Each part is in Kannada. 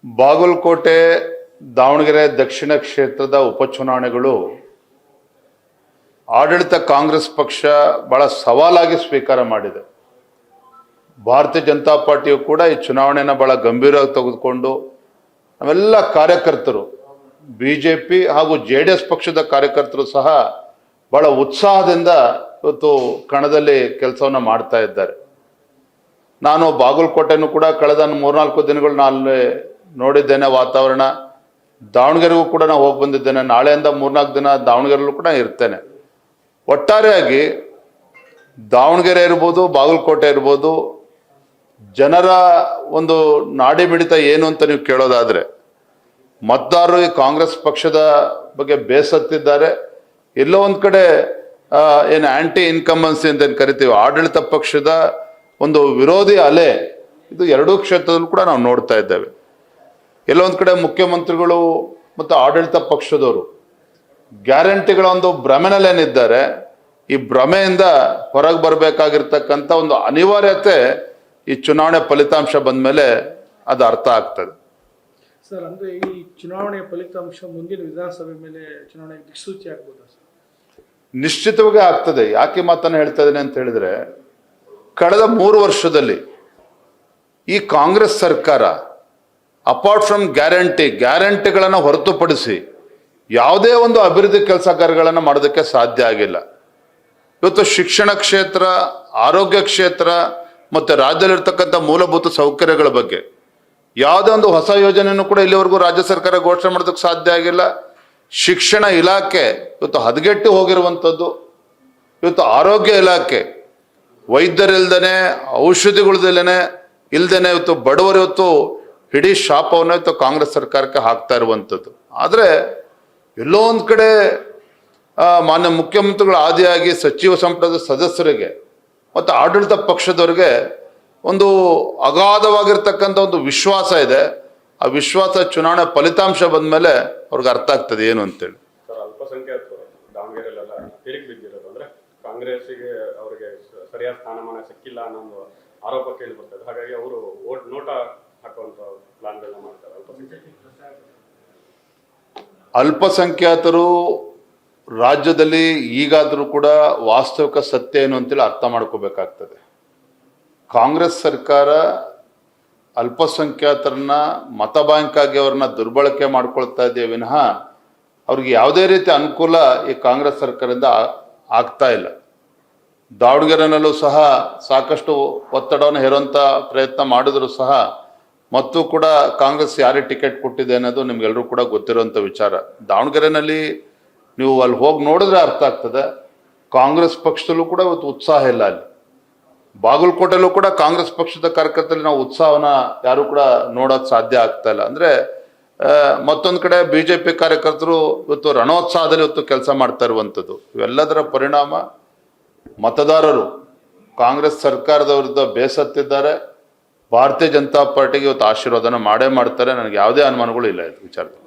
ಬಾಗಲಕೋಟೆ ದಾವಣಗೆರೆ ದಕ್ಷಿಣ ಕ್ಷೇತ್ರದ ಉಪಚುನಾವಣೆಗಳು ಆಡಳಿತ ಕಾಂಗ್ರೆಸ್ ಪಕ್ಷ ಬಹಳ ಸವಾಲಾಗಿ ಸ್ವೀಕಾರ ಮಾಡಿದೆ. ಭಾರತೀಯ ಜನತಾ ಪಾರ್ಟಿಯು ಕೂಡ ಈ ಚುನಾವಣೆಯನ್ನು ಬಹಳ ಗಂಭೀರವಾಗಿ ತೆಗೆದುಕೊಂಡು ನಾವೆಲ್ಲ ಕಾರ್ಯಕರ್ತರು ಬಿಜೆಪಿ ಹಾಗೂ ಜೆಡಿಎಸ್ ಪಕ್ಷದ ಕಾರ್ಯಕರ್ತರು ಸಹ ಬಹಳ ಉತ್ಸಾಹದಿಂದ ಇವತ್ತು ಕಣದಲ್ಲಿ ಕೆಲಸವನ್ನು ಮಾಡ್ತಾ ಇದ್ದಾರೆ. ನಾನು ಬಾಗಲಕೋಟೆನೂ ಕೂಡ ಕಳೆದ 3-4 ದಿನಗಳು ನಾನು ನೋಡಿದ್ದೇನೆ. ವಾತಾವರಣ ದಾವಣಗೆರೆಗೂ ಕೂಡ ನಾನು ಹೋಗಿ ಬಂದಿದ್ದೇನೆ. ನಾಳೆಯಿಂದ 3-4 ದಿನ ದಾವಣಗೆರೆಯಲ್ಲೂ ಕೂಡ ಇರ್ತೇನೆ. ಒಟ್ಟಾರೆಯಾಗಿ ದಾವಣಗೆರೆ ಇರ್ಬೋದು, ಬಾಗಲಕೋಟೆ ಇರ್ಬೋದು, ಜನರ ಒಂದು ನಾಡಿ ಮಿಡಿತ ಏನು ಅಂತ ನೀವು ಕೇಳೋದಾದ್ರೆ ಮತದಾರರು ಈ ಕಾಂಗ್ರೆಸ್ ಪಕ್ಷದ ಬಗ್ಗೆ ಬೇಸತ್ತಿದ್ದಾರೆ. ಎಲ್ಲೋ ಒಂದ್ ಕಡೆ ಏನು ಆಂಟಿ ಇನ್ಕಂಬನ್ಸಿ ಅಂತ ಏನು ಕರಿತೀವಿ, ಆಡಳಿತ ಪಕ್ಷದ ಒಂದು ವಿರೋಧಿ ಅಲೆ ಇದು ಎರಡೂ ಕ್ಷೇತ್ರದಲ್ಲೂ ಕೂಡ ನಾವು ನೋಡ್ತಾ ಇದ್ದೇವೆ. ಎಲ್ಲೋ ಒಂದ್ ಕಡೆ ಮುಖ್ಯಮಂತ್ರಿಗಳು ಮತ್ತು ಆಡಳಿತ ಪಕ್ಷದವರು ಗ್ಯಾರಂಟಿಗಳ ಒಂದು ಭ್ರಮೆನಲ್ಲೇನಿದ್ದಾರೆ, ಈ ಭ್ರಮೆಯಿಂದ ಹೊರಗೆ ಬರಬೇಕಾಗಿರ್ತಕ್ಕಂಥ ಒಂದು ಅನಿವಾರ್ಯತೆ ಈ ಚುನಾವಣೆ ಫಲಿತಾಂಶ ಬಂದ ಮೇಲೆ ಅದು ಅರ್ಥ ಆಗ್ತದೆ. ಸರ್, ಅಂದ್ರೆ ಈ ಚುನಾವಣೆಯ ಫಲಿತಾಂಶ ಮುಂದಿನ ವಿಧಾನಸಭೆ ಮೇಲೆ ಚುನಾವಣೆ ದಿಕ್ಸೂಚಿ ಆಗ್ಬೋದಾ ಸರ್? ನಿಶ್ಚಿತವಾಗಿ ಆಗ್ತದೆ. ಯಾಕೆ ಮಾತನ್ನು ಹೇಳ್ತಾ ಇದ್ದೇನೆ ಅಂತ ಹೇಳಿದ್ರೆ, ಕಳೆದ 3 ವರ್ಷದಲ್ಲಿ ಈ ಕಾಂಗ್ರೆಸ್ ಸರ್ಕಾರ ಅಪಾರ್ಟ್ ಫ್ರಮ್ ಗ್ಯಾರಂಟಿಗಳನ್ನು ಹೊರತುಪಡಿಸಿ ಯಾವುದೇ ಒಂದು ಅಭಿವೃದ್ಧಿ ಕೆಲಸ ಕಾರ್ಯಗಳನ್ನು ಮಾಡೋದಕ್ಕೆ ಸಾಧ್ಯ ಆಗಿಲ್ಲ. ಇವತ್ತು ಶಿಕ್ಷಣ ಕ್ಷೇತ್ರ, ಆರೋಗ್ಯ ಕ್ಷೇತ್ರ ಮತ್ತು ರಾಜ್ಯದಲ್ಲಿರ್ತಕ್ಕಂಥ ಮೂಲಭೂತ ಸೌಕರ್ಯಗಳ ಬಗ್ಗೆ ಯಾವುದೇ ಒಂದು ಹೊಸ ಯೋಜನೆಯನ್ನು ಕೂಡ ಇಲ್ಲಿವರೆಗೂ ರಾಜ್ಯ ಸರ್ಕಾರ ಘೋಷಣೆ ಮಾಡೋದಕ್ಕೆ ಸಾಧ್ಯ ಆಗಿಲ್ಲ. ಶಿಕ್ಷಣ ಇಲಾಖೆ ಇವತ್ತು ಹದಗೆಟ್ಟು ಹೋಗಿರುವಂಥದ್ದು. ಇವತ್ತು ಆರೋಗ್ಯ ಇಲಾಖೆ ವೈದ್ಯರಿಲ್ದೇನೆ, ಇಲ್ದೇನೆ ಇವತ್ತು ಬಡವರು ಇವತ್ತು ಇಡೀ ಶಾಪವನ್ನು ಇವತ್ತು ಕಾಂಗ್ರೆಸ್ ಸರ್ಕಾರಕ್ಕೆ ಹಾಕ್ತಾ ಇರುವಂಥದ್ದು. ಆದರೆ ಎಲ್ಲೋ ಒಂದು ಕಡೆ ಮಾನ್ಯ ಮುಖ್ಯಮಂತ್ರಿಗಳ ಆದಿಯಾಗಿ ಸಚಿವ ಸಂಪುಟದ ಸದಸ್ಯರಿಗೆ ಮತ್ತು ಆಡಳಿತ ಪಕ್ಷದವರಿಗೆ ಒಂದು ಅಗಾಧವಾಗಿರ್ತಕ್ಕಂಥ ಒಂದು ವಿಶ್ವಾಸ ಇದೆ. ಆ ವಿಶ್ವಾಸ ಚುನಾವಣೆ ಫಲಿತಾಂಶ ಬಂದ ಮೇಲೆ ಅವ್ರಿಗೆ ಅರ್ಥ ಆಗ್ತದೆ ಏನು ಅಂತೇಳಿ. ಅಲ್ಪಸಂಖ್ಯಾತರು ದಾವಣಗೆರೆಯಲ್ಲೆಲ್ಲ ತಿರುಗಿ ಬಿದ್ದಿರೋದು ಅಂದ್ರೆ ಕಾಂಗ್ರೆಸ್ಸಿಗೆ ಅವರಿಗೆ ಸರಿಯಾದ ಸ್ಥಾನಮಾನ ಸಿಕ್ಕಿಲ್ಲ ಅನ್ನೋ ಒಂದು ಆರೋಪ ಕೇಳಿ ಬರ್ತದೆ. ಹಾಗಾಗಿ ಅವರು ನೋಟ ಹಾಕುವಂತ ಪ್ಲಾನ್ಗಳನ್ನ ಮಾಡ್ತಾರೆ. ಅಲ್ಪಸಂಖ್ಯಾತರು ರಾಜ್ಯದಲ್ಲಿ ಈಗಾದರೂ ಕೂಡ ವಾಸ್ತವಿಕ ಸತ್ಯ ಏನು ಅಂತೇಳಿ ಅರ್ಥ ಮಾಡ್ಕೋಬೇಕಾಗ್ತದೆ. ಕಾಂಗ್ರೆಸ್ ಸರ್ಕಾರ ಅಲ್ಪಸಂಖ್ಯಾತರನ್ನ ಮತ ಬ್ಯಾಂಕ್ ಆಗಿ ಅವ್ರನ್ನ ದುರ್ಬಳಕೆ ಮಾಡ್ಕೊಳ್ತಾ ಇದೆಯೇ ವಿನಃ ಅವ್ರಿಗೆ ಯಾವುದೇ ರೀತಿ ಅನುಕೂಲ ಈ ಕಾಂಗ್ರೆಸ್ ಸರ್ಕಾರದಿಂದ ಆಗ್ತಾ ಇಲ್ಲ. ದಾವಣಗೆರೆನಲ್ಲೂ ಸಹ ಸಾಕಷ್ಟು ಒತ್ತಡವನ್ನು ಹೇರುವಂಥ ಪ್ರಯತ್ನ ಮಾಡಿದ್ರು ಸಹ ಮತ್ತು ಕೂಡ ಕಾಂಗ್ರೆಸ್ ಯಾರಿಗೆ ಟಿಕೆಟ್ ಕೊಟ್ಟಿದೆ ಅನ್ನೋದು ನಿಮ್ಗೆಲ್ಲರೂ ಕೂಡ ಗೊತ್ತಿರುವಂಥ ವಿಚಾರ. ದಾವಣಗೆರೆನಲ್ಲಿ ನೀವು ಅಲ್ಲಿ ಹೋಗಿ ನೋಡಿದ್ರೆ ಅರ್ಥ ಆಗ್ತದೆ. ಕಾಂಗ್ರೆಸ್ ಪಕ್ಷದಲ್ಲೂ ಕೂಡ ಇವತ್ತು ಉತ್ಸಾಹ ಇಲ್ಲ. ಅಲ್ಲಿ ಬಾಗಲಕೋಟೆಲ್ಲೂ ಕೂಡ ಕಾಂಗ್ರೆಸ್ ಪಕ್ಷದ ಕಾರ್ಯಕರ್ತರಲ್ಲಿ ನಾವು ಉತ್ಸಾಹವನ್ನ ಯಾರು ಕೂಡ ನೋಡೋಕೆ ಸಾಧ್ಯ ಆಗ್ತಾ ಇಲ್ಲ. ಅಂದ್ರೆ ಮತ್ತೊಂದು ಕಡೆ ಬಿಜೆಪಿ ಕಾರ್ಯಕರ್ತರು ಇವತ್ತು ರಣೋತ್ಸಾಹದಲ್ಲಿ ಇವತ್ತು ಕೆಲಸ ಮಾಡ್ತಾ ಇರುವಂಥದ್ದು. ಇವೆಲ್ಲದರ ಪರಿಣಾಮ ಮತದಾರರು ಕಾಂಗ್ರೆಸ್ ಸರ್ಕಾರದ ವಿರುದ್ಧ ಬೇಸತ್ತಿದ್ದಾರೆ. ಭಾರತೀಯ ಜನತಾ ಪಾರ್ಟಿಗೆ ಇವತ್ತು ಆಶೀರ್ವಾದನ ಮಾಡೇ ಮಾಡ್ತಾರೆ. ನನಗೆ ಯಾವುದೇ ಅನುಮಾನಗಳು ಇಲ್ಲ ಇದು ವಿಚಾರದಲ್ಲಿ.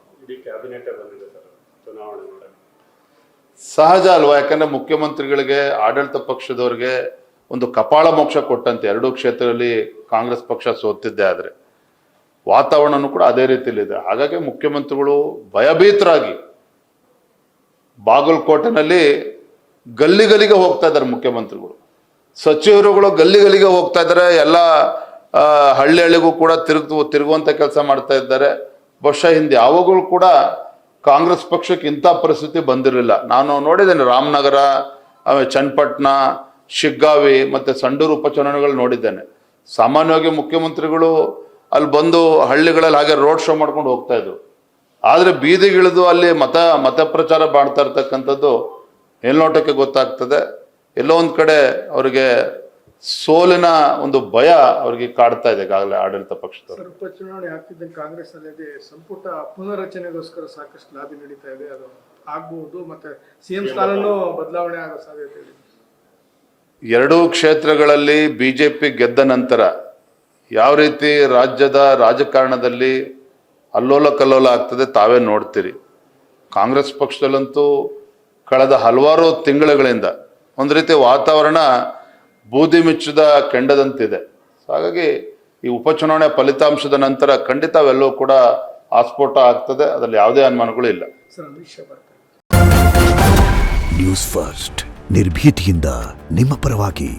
ಸಹಜ ಅಲ್ವಾ? ಯಾಕಂದ್ರೆ ಮುಖ್ಯಮಂತ್ರಿಗಳಿಗೆ, ಆಡಳಿತ ಪಕ್ಷದವರಿಗೆ ಒಂದು ಕಪಾಳ ಮೋಕ್ಷ ಕೊಟ್ಟಂತೆ ಎರಡೂ ಕ್ಷೇತ್ರದಲ್ಲಿ ಕಾಂಗ್ರೆಸ್ ಪಕ್ಷ ಸೋತಿದ್ದೆ. ಆದರೆ ವಾತಾವರಣನೂ ಕೂಡ ಅದೇ ರೀತಿಯಲ್ಲಿದೆ. ಹಾಗಾಗಿ ಮುಖ್ಯಮಂತ್ರಿಗಳು ಭಯಭೀತರಾಗಿ ಬಾಗಲಕೋಟೆನಲ್ಲಿ ಗಲ್ಲಿಗೆ ಹೋಗ್ತಾ ಇದ್ದಾರೆ. ಮುಖ್ಯಮಂತ್ರಿಗಳು, ಸಚಿವರುಗಳು ಗಲ್ಲಿಗೆ ಹೋಗ್ತಾ ಇದ್ದಾರೆ. ಎಲ್ಲ ಹಳ್ಳಿಗೂ ಕೂಡ ತಿರುಗುವಂತ ಕೆಲಸ ಮಾಡ್ತಾ ಇದ್ದಾರೆ. ಬಹುಶಃ ಹಿಂದೆ ಯಾವಾಗಲೂ ಕೂಡ ಕಾಂಗ್ರೆಸ್ ಪಕ್ಷಕ್ಕೆ ಇಂಥ ಪರಿಸ್ಥಿತಿ ಬಂದಿರಲಿಲ್ಲ. ನಾನು ನೋಡಿದ್ದೇನೆ, ರಾಮನಗರ, ಚನ್ನಪಟ್ಟಣ, ಶಿಗ್ಗಾವಿ ಮತ್ತೆ ಸಂಡೂರು ಉಪಚುನಾವಣೆಗಳು ನೋಡಿದ್ದೇನೆ. ಸಾಮಾನ್ಯವಾಗಿ ಮುಖ್ಯಮಂತ್ರಿಗಳು ಅಲ್ಲಿ ಬಂದು ಹಳ್ಳಿಗಳಲ್ಲಿ ಹಾಗೆ ರೋಡ್ ಶೋ ಮಾಡ್ಕೊಂಡು ಹೋಗ್ತಾ ಇದ್ರು. ಆದ್ರೆ ಬೀದಿಗಿಳಿದು ಅಲ್ಲಿ ಮತ ಪ್ರಚಾರ ಮಾಡ್ತಾ ಇರ್ತಕ್ಕಂಥದ್ದು ಮೇಲ್ನೋಟಕ್ಕೆ ಗೊತ್ತಾಗ್ತದೆ. ಎಲ್ಲೋ ಒಂದ್ ಕಡೆ ಅವರಿಗೆ ಸೋಲಿನ ಒಂದು ಭಯ ಅವರಿಗೆ ಕಾಡ್ತಾ ಇದೆ ಈಗಾಗಲೇ ಆಡಳಿತ ಪಕ್ಷದವರು. ಉಪಚುನಾವಣೆ ಆಗ್ತಿದ್ದ ಕಾಂಗ್ರೆಸ್ ನಲ್ಲಿ ಸಂಪುಟ ಪುನರ್ರಚನೆಗೋಸ್ಕರ ಸಾಕಷ್ಟು ಲಾಬಿ ನಡೀತಾ ಇದೆ. ಅದು ಆಗ್ಬಹುದು, ಮತ್ತೆ ಸಿಎಂ ಸ್ಥಾನನೂ ಬದಲಾವಣೆ ಆಗೋ ಸಾಧ್ಯತೆ ಇದೆ. ಎರಡೂ ಕ್ಷೇತ್ರಗಳಲ್ಲಿ ಬಿಜೆಪಿ ಗೆದ್ದ ನಂತರ ಯಾವ ರೀತಿ ರಾಜ್ಯದ ರಾಜಕಾರಣದಲ್ಲಿ ಅಲ್ಲೋಲ ಕಲ್ಲೋಲ ಆಗ್ತದೆ ತಾವೇ ನೋಡ್ತೀರಿ. ಕಾಂಗ್ರೆಸ್ ಪಕ್ಷದಲ್ಲಂತೂ ಕಳೆದ ಹಲವಾರು ತಿಂಗಳುಗಳಿಂದ ಒಂದು ರೀತಿ ವಾತಾವರಣ ಬೂದಿ ಮುಚ್ಚಿದ ಕೆಂಡದಂತಿದೆ. ಹಾಗಾಗಿ ಈ ಉಪಚುನಾವಣೆ ಫಲಿತಾಂಶದ ನಂತರ ಖಂಡಿತ ಅವೆಲ್ಲವೂ ಕೂಡ ಆಸ್ಫೋಟ ಆಗ್ತದೆ, ಅದರಲ್ಲಿ ಯಾವುದೇ ಅನುಮಾನಗಳು ಇಲ್ಲ. ಸರ್ ಅಮಿತ್ ಶಾ ಬರ್ತಾರೆ. ನ್ಯೂಸ್ ಫಸ್ಟ್ ನಿರ್ಭೀತಿಯಿಂದ ನಿಮ್ಮ ಪರವಾಗಿ.